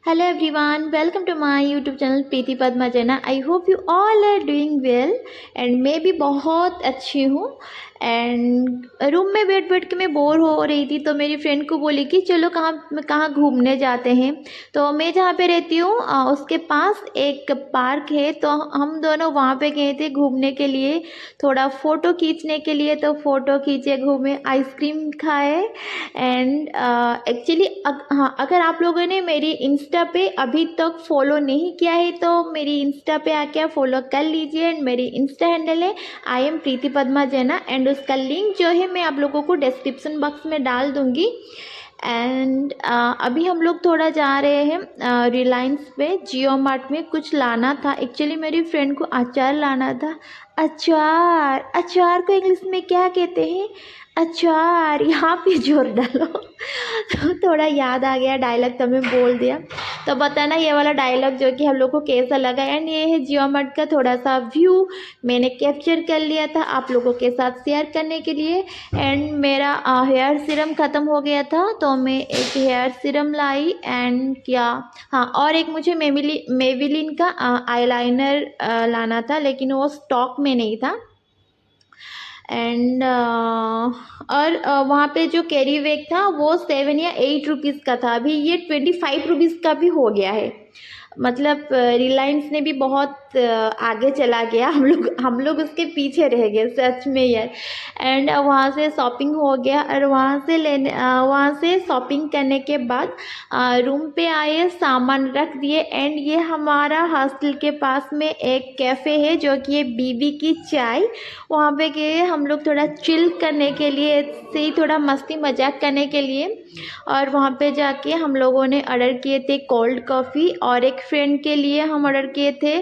Hello everyone, welcome to my YouTube channel Preeti Padma Jaina. I hope you all are doing well and मैं भी बहुत अच्छी हूँ। एंड रूम में बैठ बैठ के मैं बोर हो रही थी तो मेरी फ्रेंड को बोली कि चलो कहाँ घूमने जाते हैं। तो मैं जहाँ पे रहती हूँ उसके पास एक पार्क है, तो हम दोनों वहाँ पे गए थे घूमने के लिए, थोड़ा फ़ोटो खींचने के लिए। तो फ़ोटो खींचे, घूमे, आइसक्रीम खाए। एंड एक्चुअली हाँ, अगर आप लोगों ने मेरी इंस्टा पे अभी तक फॉलो नहीं किया है तो मेरी इंस्टा पे आके फॉलो कर लीजिए। एंड मेरी इंस्टा हैंडल है आई एम प्रीति पद्मा जैना, एंड उसका लिंक जो है मैं आप लोगों को डिस्क्रिप्शन बॉक्स में डाल दूँगी। एंड अभी हम लोग थोड़ा जा रहे हैं रिलायंस पे, जियो मार्ट में कुछ लाना था। एक्चुअली मेरी फ्रेंड को अचार लाना था। अचार, अचार को इंग्लिश में क्या कहते हैं? अचार, यहाँ पे जोर डालो। तो थोड़ा याद आ गया डायलॉग, तो मैं बोल दिया। तो बताना ये वाला डायलॉग जो कि हम लोग को कैसा लगा। एंड ये है जियो मार्ट का थोड़ा सा व्यू मैंने कैप्चर कर लिया था आप लोगों के साथ शेयर करने के लिए। एंड मेरा हेयर सीरम ख़त्म हो गया था तो मैं एक हेयर सीरम लाई। एंड क्या, हाँ, और एक मुझे मेविलिन का आईलाइनर लाना था, लेकिन वो स्टॉक में नहीं था। एंड और वहाँ पे जो कैरी बैग था वो 7 या 8 रुपीज़ का था। अभी ये 25 रुपीज़ का भी हो गया है। मतलब रिलायंस ने भी बहुत आगे चला गया, हम लोग उसके पीछे रह गए सच में यार। एंड वहाँ से शॉपिंग हो गया, और वहाँ से शॉपिंग करने के बाद रूम पे आए, सामान रख दिए। एंड ये हमारा हॉस्टल के पास में एक कैफ़े है जो कि ये बीबी की चाय, वहाँ पे गए हम लोग थोड़ा चिल करने के लिए, ऐसे ही थोड़ा मस्ती मजाक करने के लिए। और वहाँ पे जाके हम लोगों ने ऑर्डर किए थे कोल्ड कॉफ़ी, और एक फ्रेंड के लिए हम ऑर्डर किए थे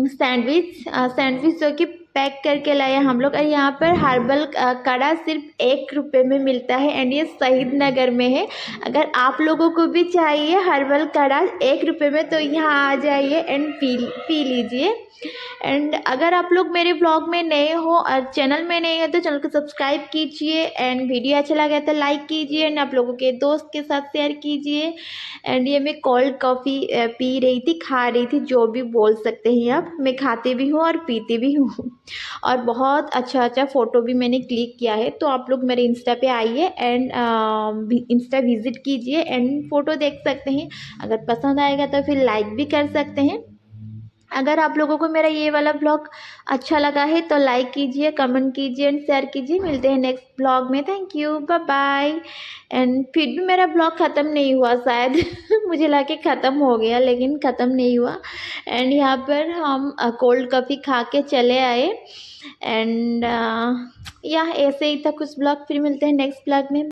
सैंडविच जो कि पैक करके लाए हम लोग। और यहाँ पर हर्बल काढ़ा सिर्फ 1 रुपये में मिलता है, एंड ये शहीद नगर में है। अगर आप लोगों को भी चाहिए हर्बल काढ़ा 1 रुपये में तो यहाँ आ जाइए एंड पी लीजिए। एंड अगर आप लोग मेरे ब्लॉग में नए हो और चैनल में नए हो तो चैनल को सब्सक्राइब कीजिए। एंड वीडियो अच्छा लगा तो लाइक कीजिए, एंड आप लोगों के दोस्त के साथ शेयर कीजिए। एंड ये मैं कोल्ड कॉफ़ी पी रही थी, खा रही थी, जो भी बोल सकते हैं आप। मैं खाती भी हूँ और पीती भी हूँ। और बहुत अच्छा फ़ोटो भी मैंने क्लिक किया है। तो आप लोग मेरे इंस्टा पे आइए एंड इंस्टा विज़िट कीजिए एंड फ़ोटो देख सकते हैं। अगर पसंद आएगा तो फिर लाइक भी कर सकते हैं। अगर आप लोगों को मेरा ये वाला ब्लॉग अच्छा लगा है तो लाइक कीजिए, कमेंट कीजिए एंड शेयर कीजिए। मिलते हैं नेक्स्ट ब्लॉग में। Thank you, bye bye. And फिर भी मेरा ब्लॉग ख़त्म नहीं हुआ शायद। मुझे लगा कि ख़त्म हो गया, लेकिन ख़त्म नहीं हुआ। एंड यहाँ पर हम कोल्ड कॉफ़ी खा के चले आए। एंड या ऐसे ही था कुछ ब्लॉग। फिर मिलते हैं नेक्स्ट ब्लॉग में।